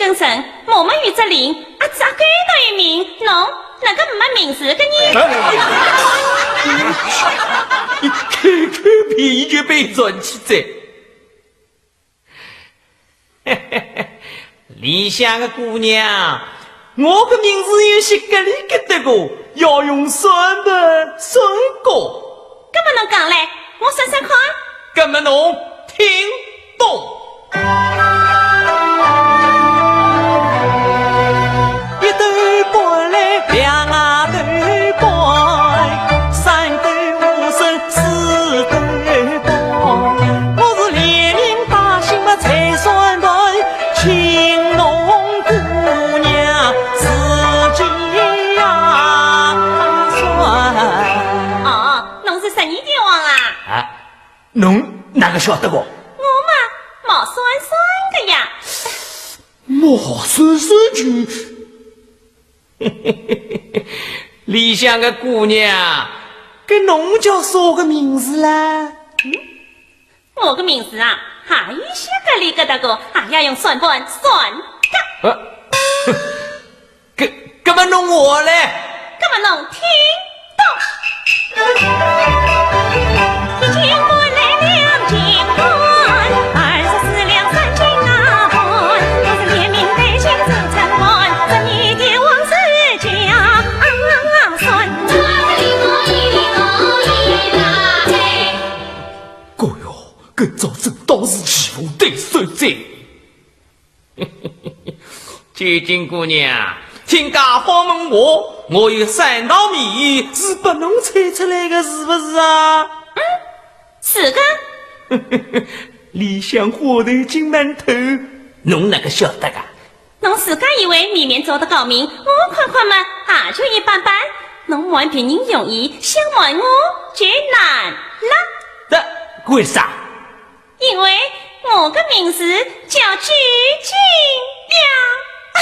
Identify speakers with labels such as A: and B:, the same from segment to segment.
A: 更神，我们与这灵啊，咋改到一名？侬那个没名字个你？
B: 你看看便就被转起在。理想的姑娘，我的名字有些格里格得个，要用算的算过。
A: 干嘛侬讲嘞？我算算看。
B: 干嘛侬听懂？一斗半来两啊斗半，三斗五十四斗半。我是连名百姓嘛才算盘，青龙姑娘自己呀算。
A: 哦，侬是12天王啊？
B: 啊，侬哪个晓得个？
A: 毛酸酸的呀，
B: 毛酸酸就，理想的姑娘，给侬叫啥个名字啦？
A: 我个名字啊，还有些个里个大个，还要用算盘算的。
B: 干嘛弄我嘞？
A: 干嘛侬听懂？一斤不来2斤半，24两3斤啊半，我是连名带姓走成官，这你的王子家算。
B: 哥哟，今朝正当是欺负对手在。究竟姑娘，听家方问我有3道谜语是不能猜出来的，是不是啊？
A: 是个。
B: 理想火头金馒头，侬哪个晓得啊？
A: 侬自家以为面面做得高明，我看看嘛，也就一般般。侬瞒别人容易，想瞒我就难了。
B: 这为啥？
A: 因为我的名字叫鞠婧
B: 哎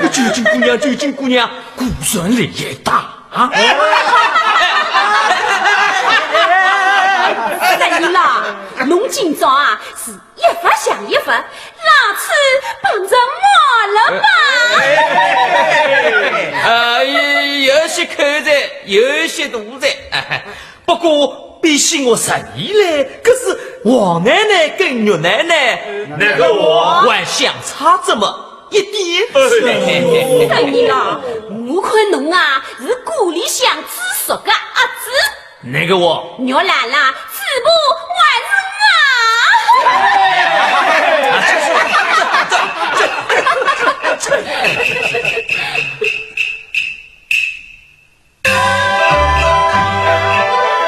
B: 呦，究竟姑娘，究竟姑娘，孤算力也大啊！
C: 三姨啦，侬今朝啊是一发想一发，老次帮着我了吧？
B: 有些口才，有些肚子，不过比起我12来，可是王奶奶跟玉奶奶，那个我还相差这么一点。
C: 三姨啦，我看侬啊是故里向知熟的阿子。
B: 那个我
C: 肉烂啦，嘴巴还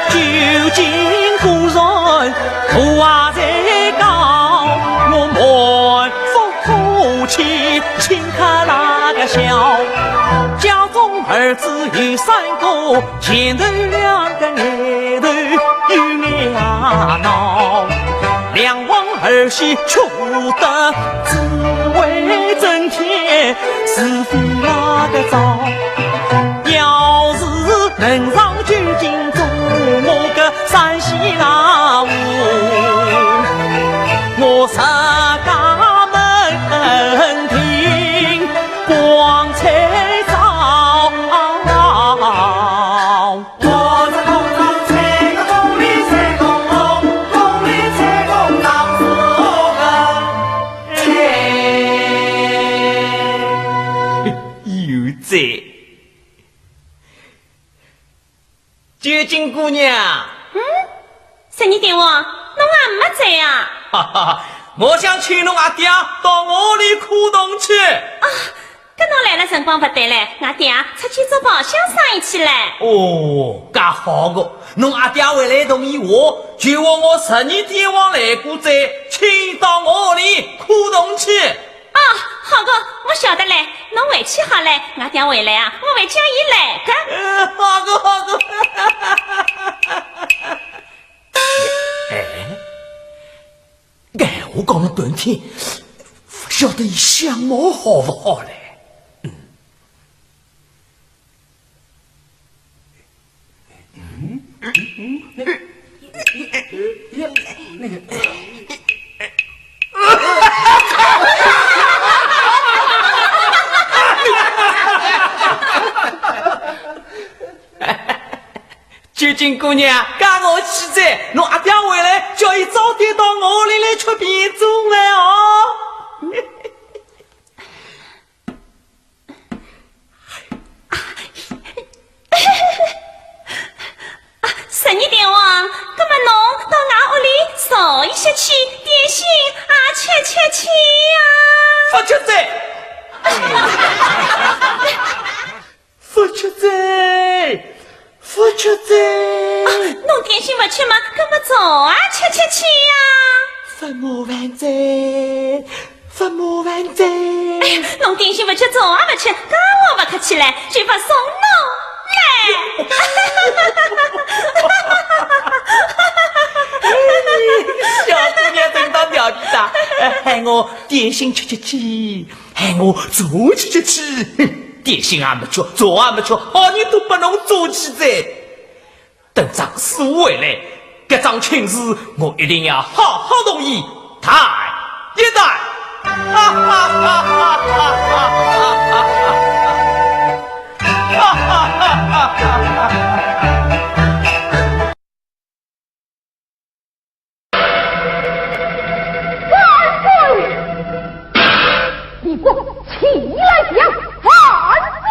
B: 究竟古人土话在讲，我满腹苦气，请看那个笑。家中儿子有3个，前头2个眼头有眼闹，两王儿媳却得只为争天，是非那个早。要是能上究竟做我个山西大户，我自家门庭光彩照。我是公主采个公里采公公，公里采公当是我个有在。究竟姑娘
A: 12点王，侬也没在啊？
B: 哈哈，我想请侬阿爹到我里苦洞去。
A: 啊，跟侬来了辰光不对嘞，俺爹出去做包厢生意去了。
B: 哦，介好个，侬阿爹回来同意我，就话我12天王来过再，请到我里苦洞去。
A: 啊，好个，我晓得嘞，侬回去好嘞，俺爹回来啊，我会叫伊来的。
B: 好个好个。哎，我讲了半天，不晓得伊相貌好不好嘞？究竟姑娘，赶我起在，侬阿爹回来叫伊早点到我屋里来吃便中来哦。
C: 十二点王，那么侬到俺屋里烧一些去点心啊，吃去呀！
B: 不吃在，不吃在，不吃在。
C: 侬点心不吃吗？那么走啊，吃呀！
B: 不麻烦在，不麻烦在。
C: 侬点心不吃，走啊不吃，那我不客气了，就不送侬来。
B: 小姑娘等到调皮哒，喊我点心吃，喊我做吃，点心也没吃，做也没吃，好人都不能做起在。等张师傅回来，这桩亲事我一定要好好同意，抬一抬，哈哈哈哈哈哈！
D: 你给我起来讲，万岁！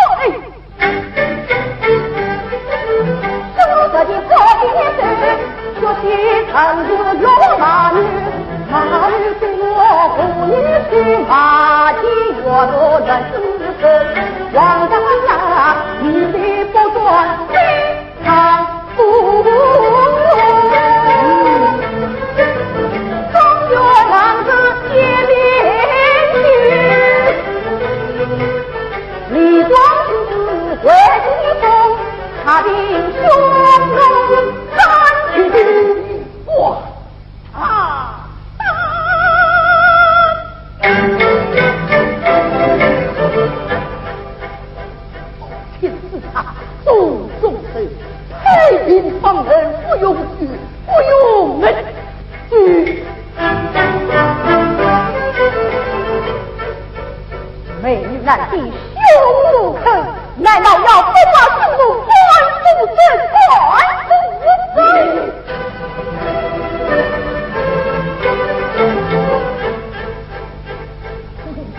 D: 生活的这一生，学习成就有马女，马女对我妇女是马的我都认识。王大侠，你的不断非常不。中原王子接连李庄子为风，他的胸中三曲哇啊天子他众众生，太平方人不用惧，不用人惧。美男的羞辱坑，难道要不把胸怒关不胜关不胜？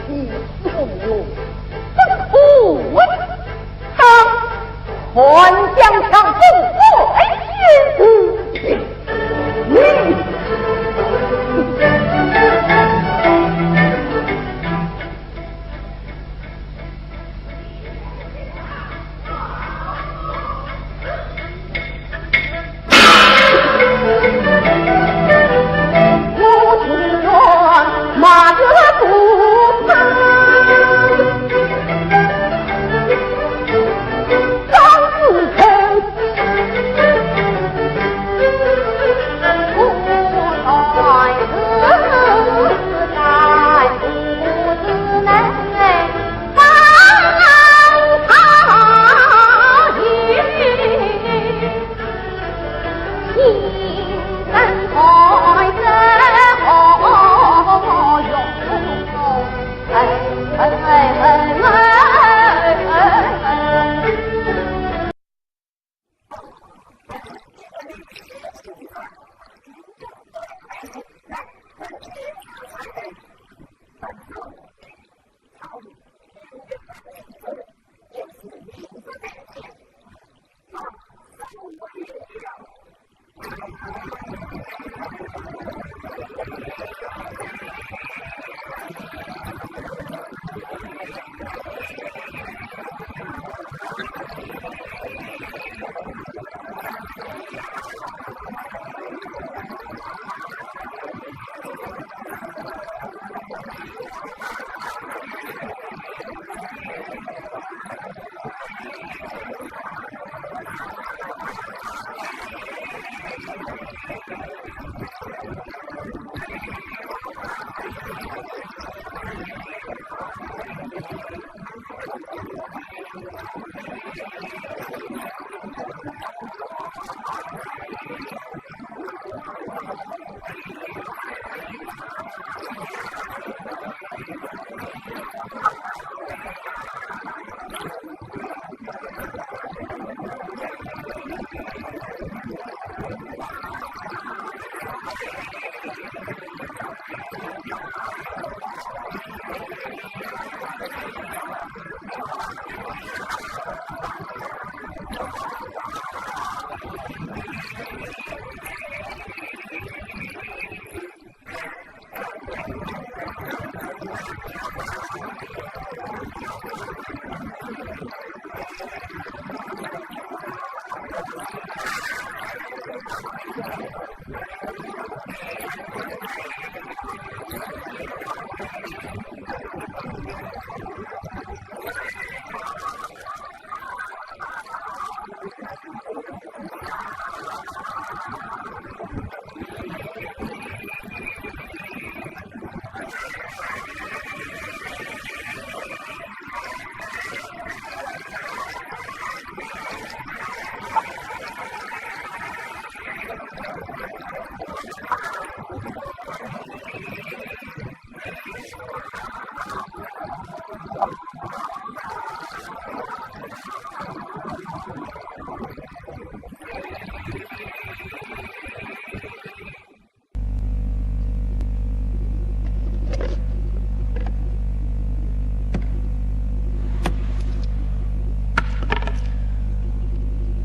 D: 你羞辱，不苦为当还将强不坏君你。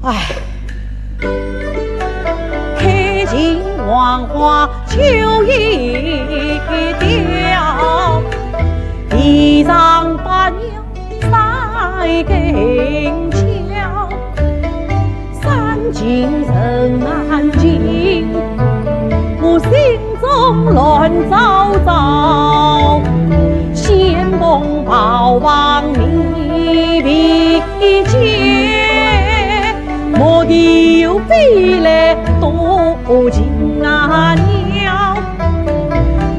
E: 唉，开尽黄花秋一调，地上把鸟赛更俏，山尽人难尽，我心中乱糟糟，仙梦抱望你比肩。莫丢飞来多情啊鸟，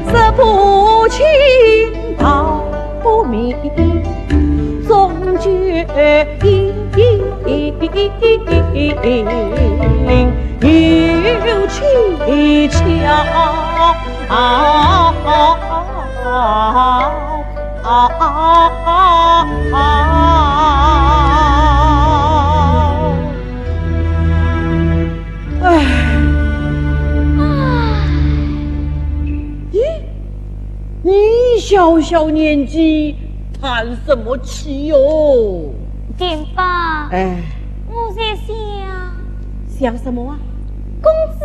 E: 十步青道不明，终觉有蹊你小小年纪叹什么气哟？
C: 爹爸，
E: 哎，
C: 我在想，
E: 想什么啊？
C: 公子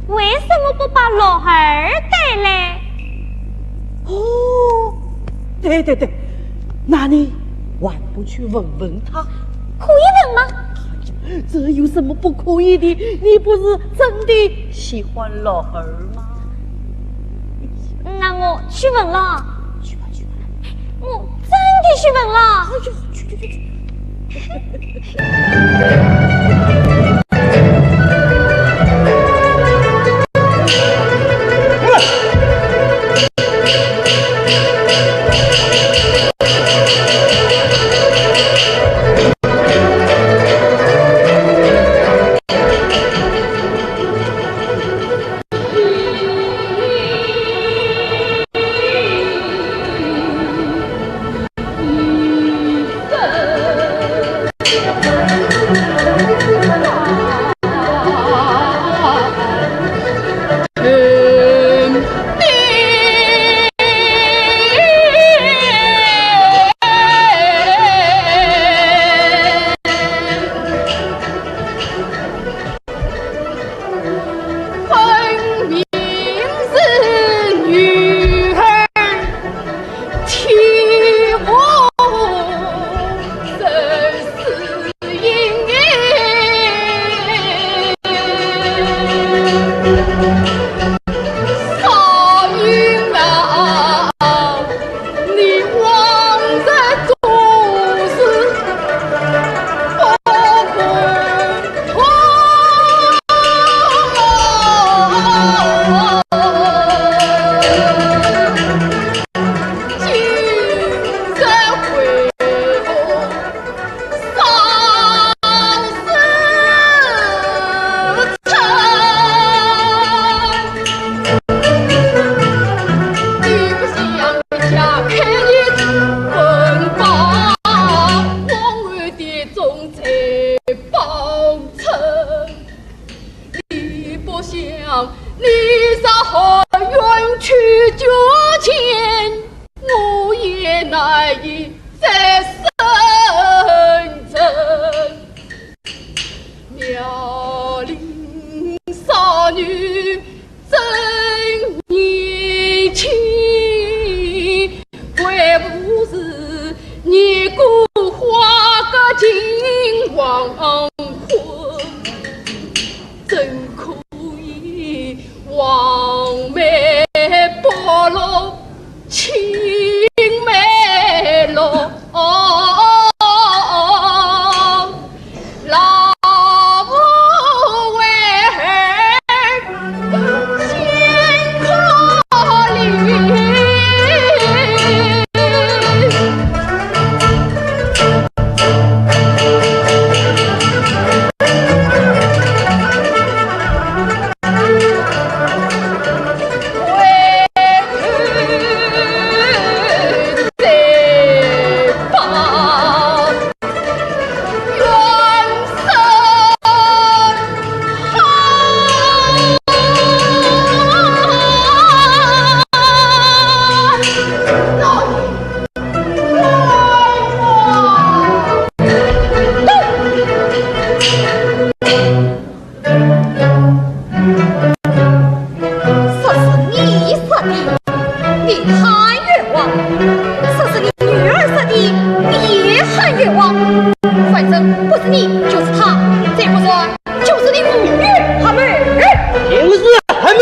C: 为什么不把老儿带来？
E: 哦，对对对，那你还不去问问他？
C: 可以问吗？
E: 这有什么不可以的？你不是真的喜欢老儿吗？
C: 那我去问了。
E: 去吧去吧，
C: 我真的去问了。
E: 哎呦，去。
D: 老我就是你五女阿妹，
E: 就是阿妹。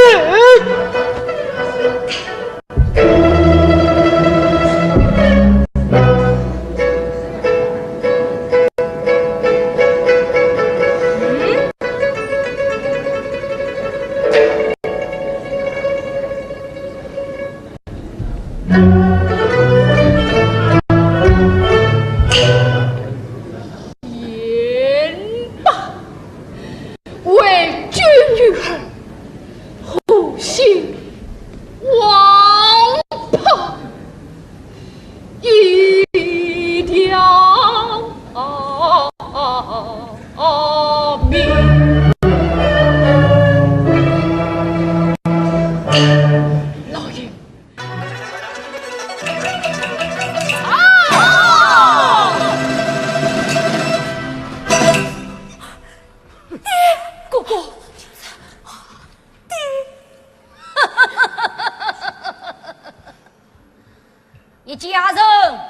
D: 一家人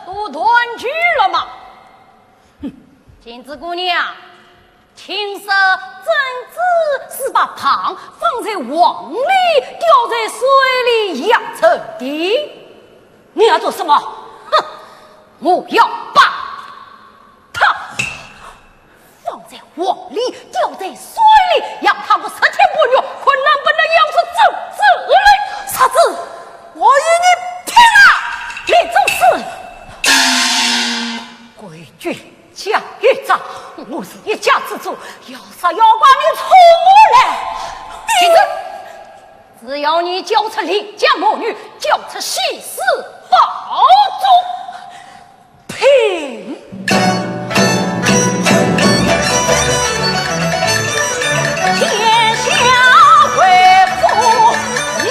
D: 都团聚了吗？哼，金枝姑娘，青色怎知是把糖放在瓮里，掉在水里养成的？你要做什么？哼，我要把它放在瓮里，掉在水里，让他们10天不育，困难不能养出种子来。傻子，我与你拼了！你就是规矩讲一仗，我是一家之主，要杀要剐你出我来。其实只要你交出邻家母女，交出西施宝珠，拼！天下归服你。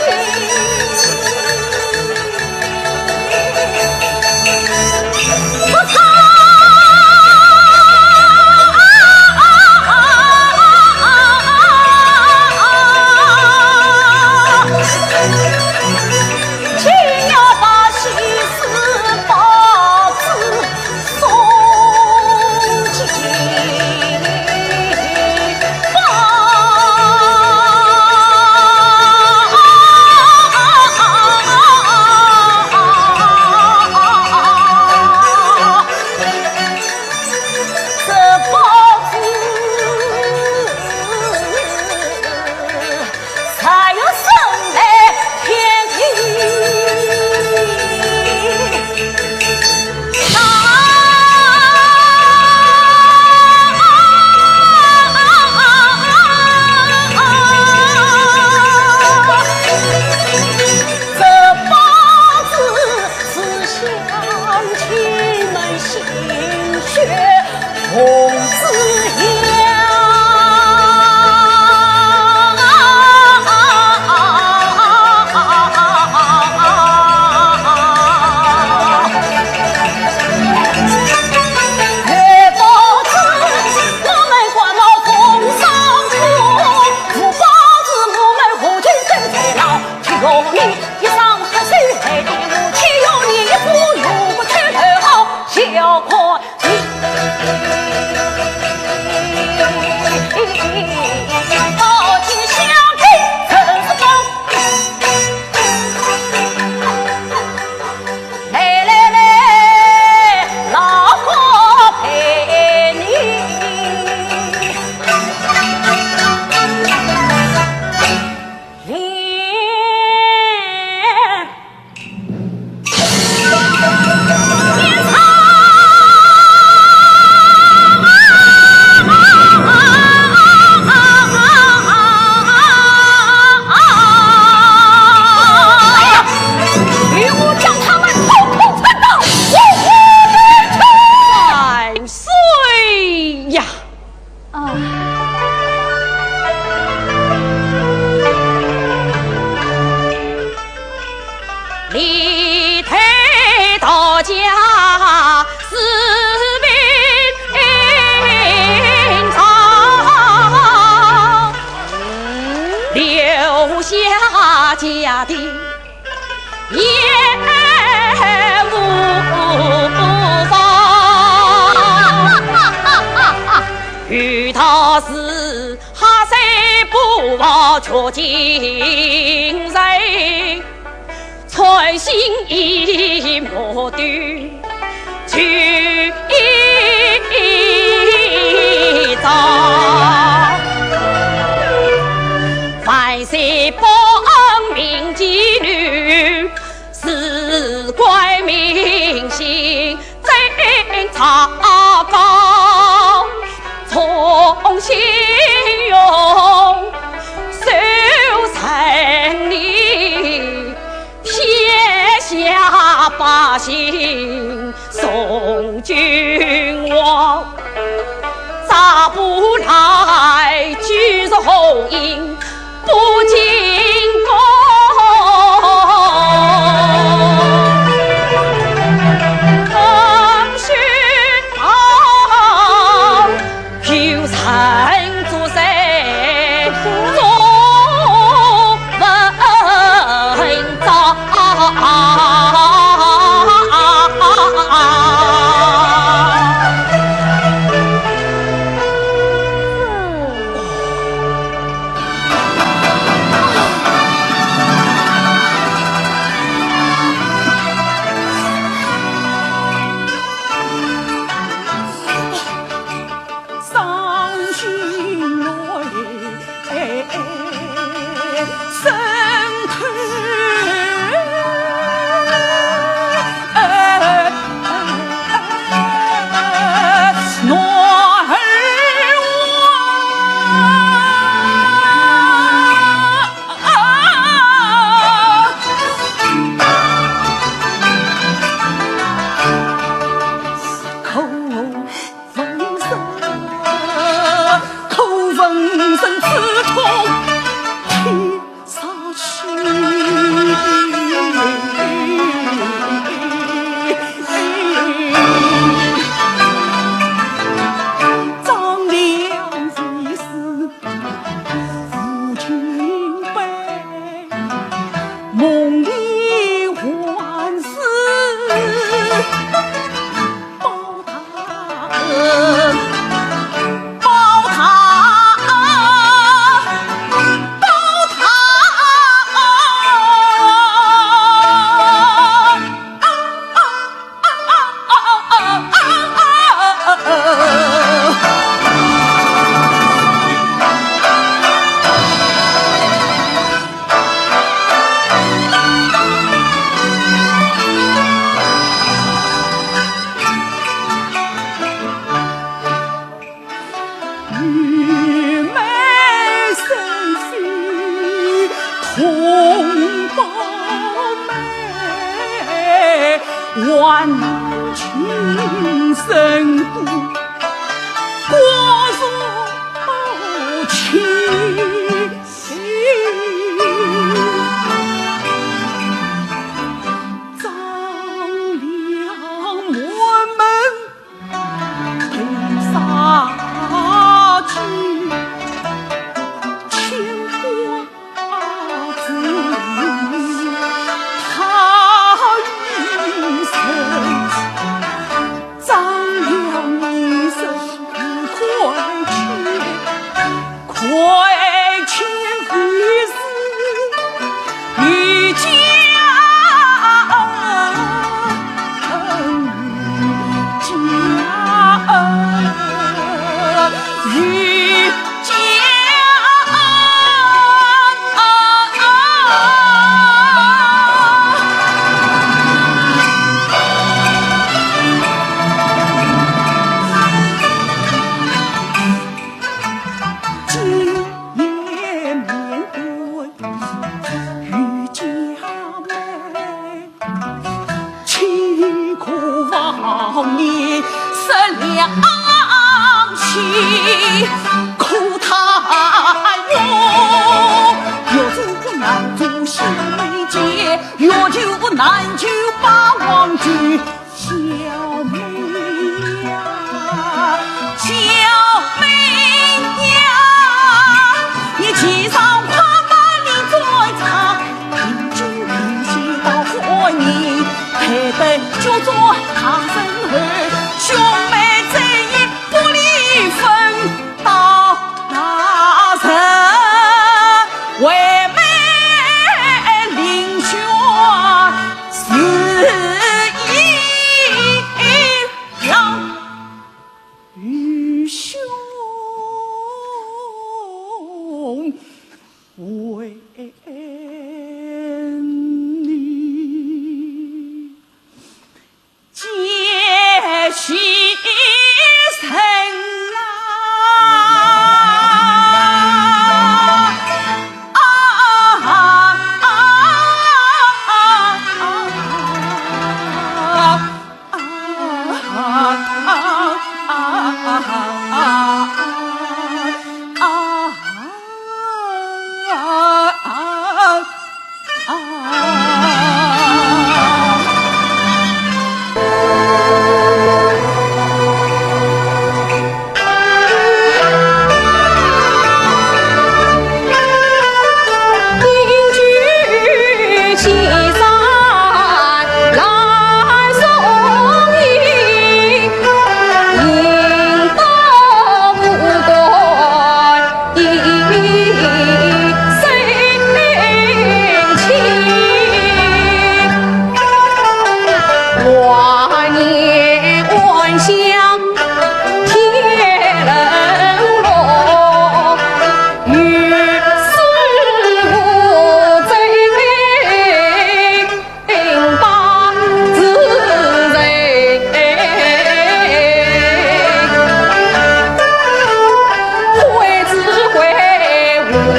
D: 家的业务方，与他是。
F: 是哈山不忘却今人，存心一莫断去造，万岁报恩明妓女，事关民心真糟糕，从心用守成理，天下百姓送君王，咋不来举入后营不进宫，更是好有臣做谁总文章，万难情深度，国如情。张良我们同杀去，牵挂子。苦叹哟，有主难主心未解，有酒难酒把王举。小妹呀，小妹呀，你骑上跨马你再唱，平君平息到何年？配得就做他身后，兄妹这一不离分。到哪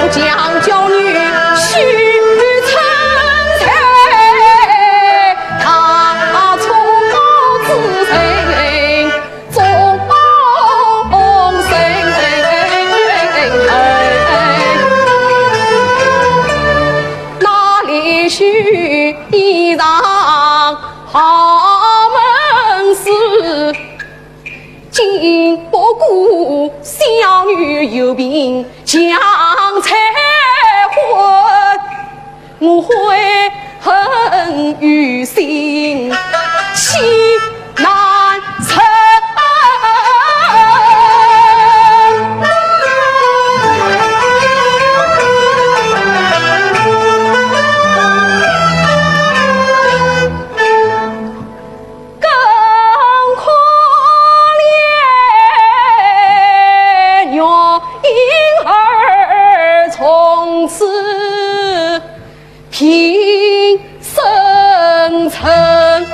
D: 将娇女许成才，他从自身终身，哪里许衣裳好门事？今不顾小女有病将拆婚，我悔恨于心，心难承。平生尘，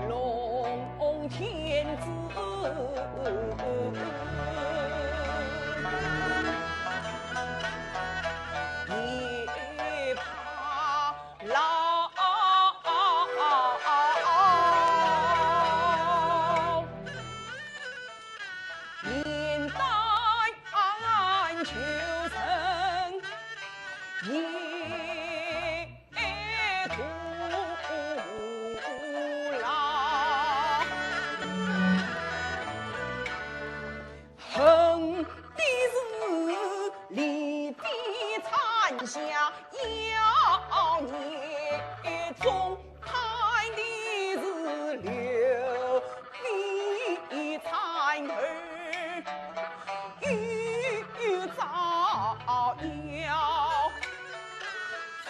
D: 龙天子。也怕老，面带秋生也徒劳，恨的是离别残下妖孽，中胎的是流离残儿，欲造谣，送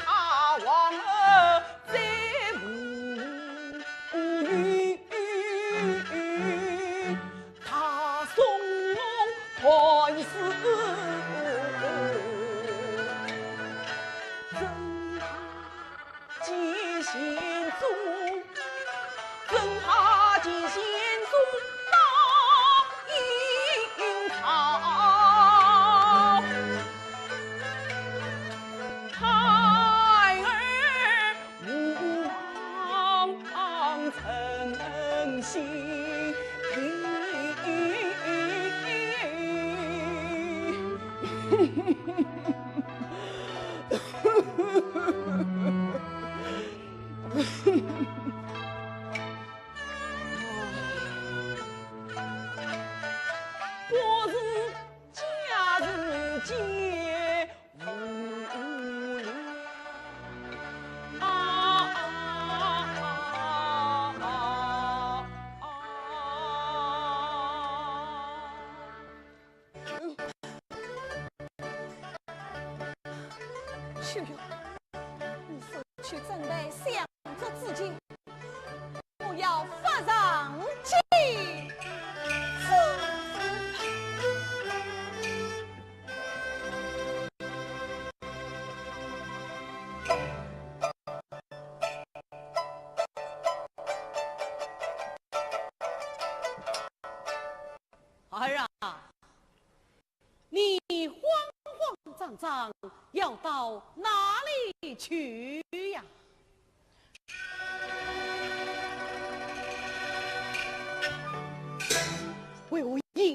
D: 他王儿再无语，他送我团死。真怕进贤宗到阴曹，孩儿无望成心。我是家人皆无虑秀秀，你是去准备想着自己，不要发上气。儿啊，你慌慌张张要到哪里去呀？为我引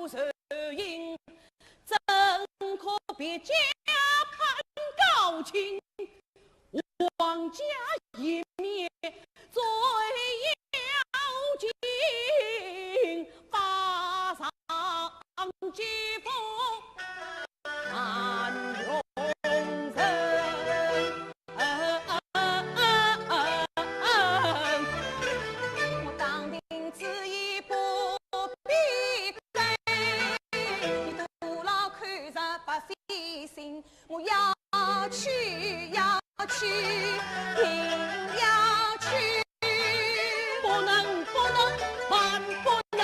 F: 受应，怎可别家攀高亲？王家一灭，最要紧发上吉风安荣人。我当兵此意不必备，你独老看着不费心，我要去要去，定要去，不能不能，万不能。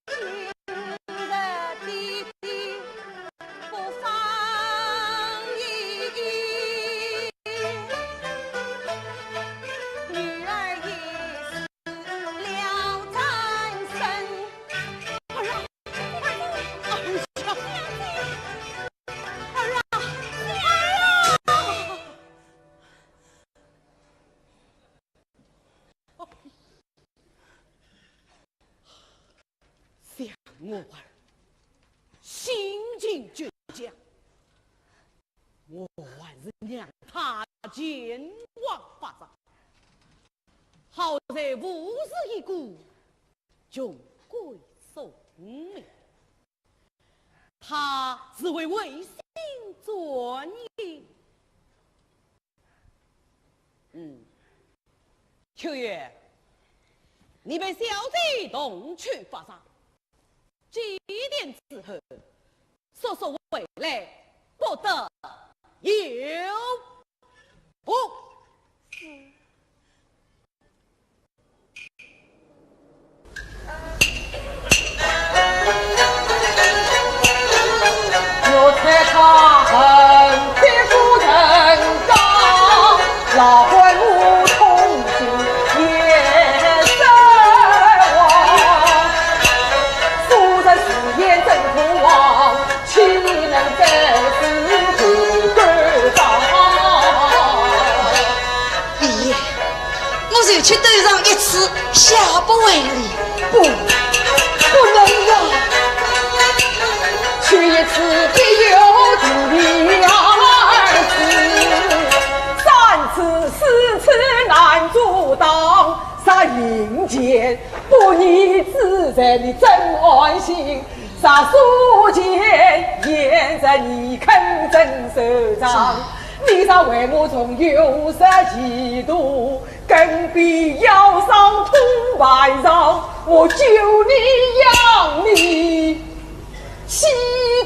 F: 今日弟弟不放逸，女儿也死了战身。我儿心境倔强，我还是让他见王发上，好在无事一顾，穷归送命。他只为为心作孽。秋月，你被小贼动去发上。几点之后，速速回来，不得有误。
D: 我猜他恨天不人刚，老官无同情也身亡。夫人誓言真不忘，岂能在此不归葬？
G: 爷爷，我就去斗上一次，下不为例。
D: 不能呀！去一次必有第二次，三次四次难阻挡。啥阴间不逆自在的真安心，啥书间沿着你肯真手掌。你啥为我从有失嫉妒，更比腰上痛白上，我救你养你西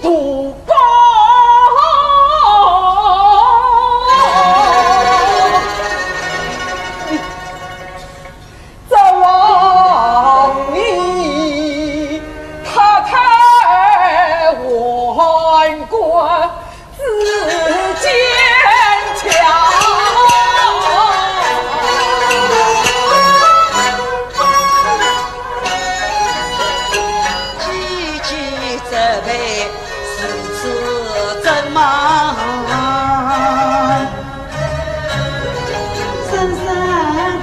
D: 土高。这望你他开万国自坚强。
G: 句句责备，次次责骂，深深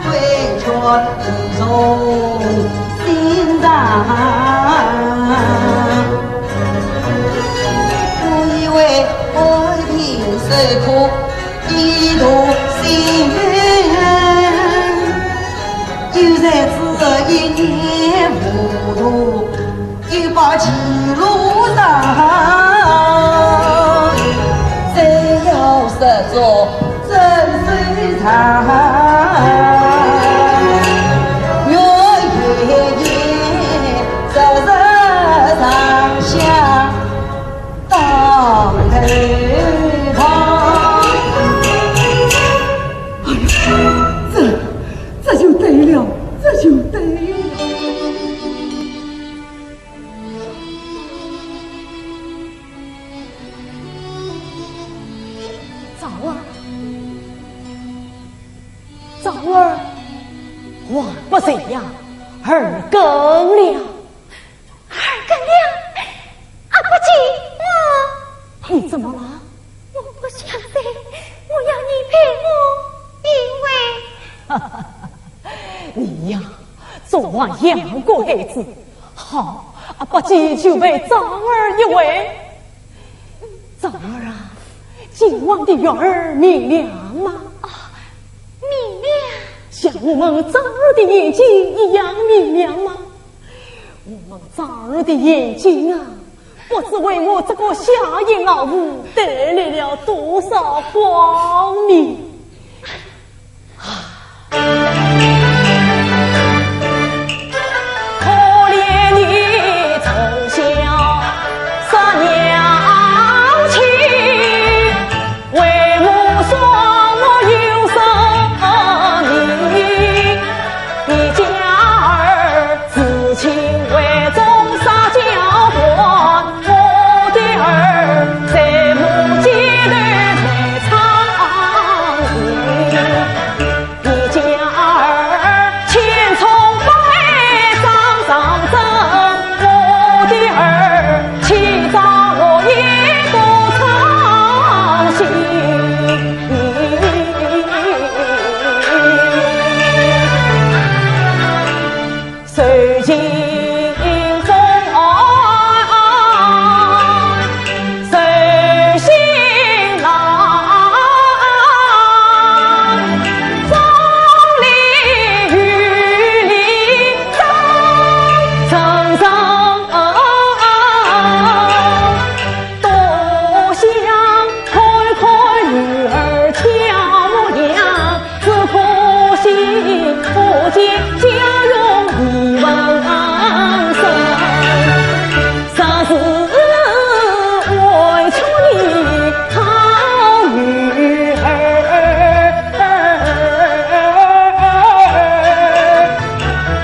G: 对错从心上。我以为我平受苦，一度心愿，就在这一念糊涂，又把歧路上。谁要识做真水长，月夜夜，日日上下当头旁。
E: 这就对了，这就对了。
C: 枣儿，话不这样，二更了。二更了，阿不急，你怎么了？我不想睡，我要你陪我，因为你呀，昨晚养过孩子，好，不急就被长儿一为。长儿啊，今晚的月儿明亮吗？
A: 明亮，
C: 像我们长儿的眼睛一样明亮吗？我们长儿的眼睛啊，不知为我这个夏夜熬午带来了多少光明。可怜你从小失娘亲，为母双我有生命，你家儿至亲为中撒娇惯，我的儿在母街头来唱你家儿千从百丈上阵，我的儿千丈我也多操心。受尽风寒，受辛劳，风里雨里层层多想看看女儿俏娘，只可惜不见家用一文生。啥事为求你好女儿，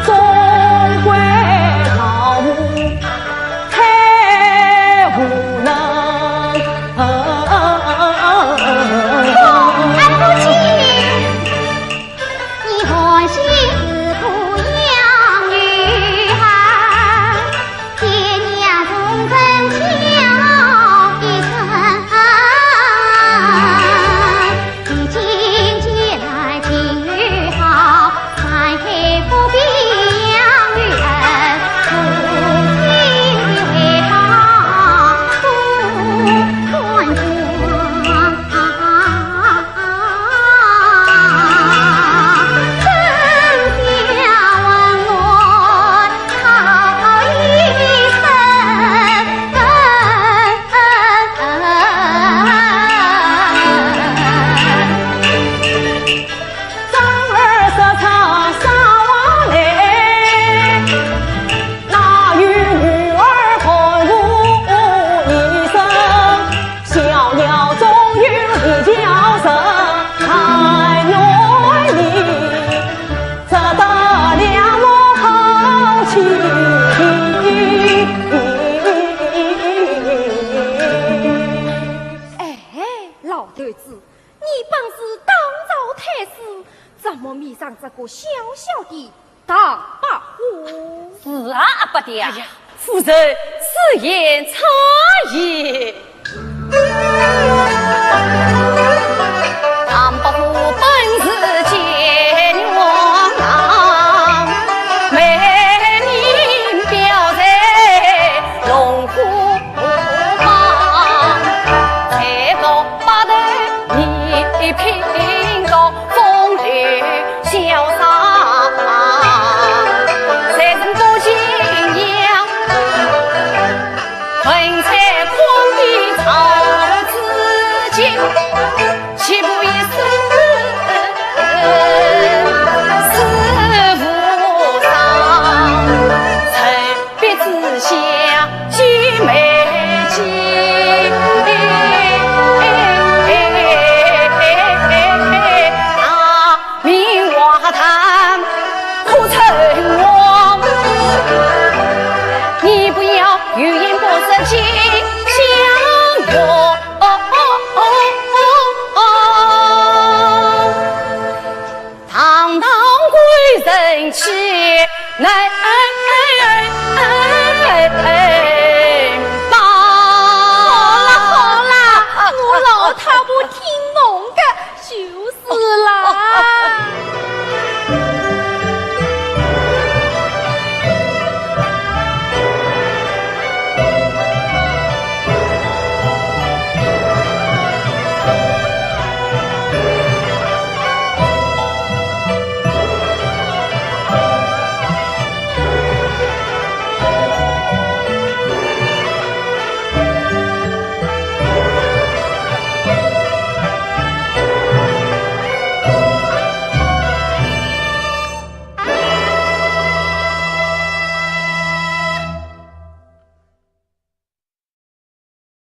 C: 终归老母太无能。
A: 父亲，你欢喜自苦养女儿，爹娘终身孝一生。你今节来今日好，三黑不必养女儿，父亲为好不宽庄。
H: 迷上这个小小的大把火。
I: 是啊，阿伯爹，夫人此言差矣。唐伯虎本是奸王郎，美名标在龙虎榜，才高八斗你品高风流潇洒，才人多敬仰，文采狂的曹子敬，岂不也是师傅上，曾别之相聚美景。语言不是情相拥，堂堂贵人气乃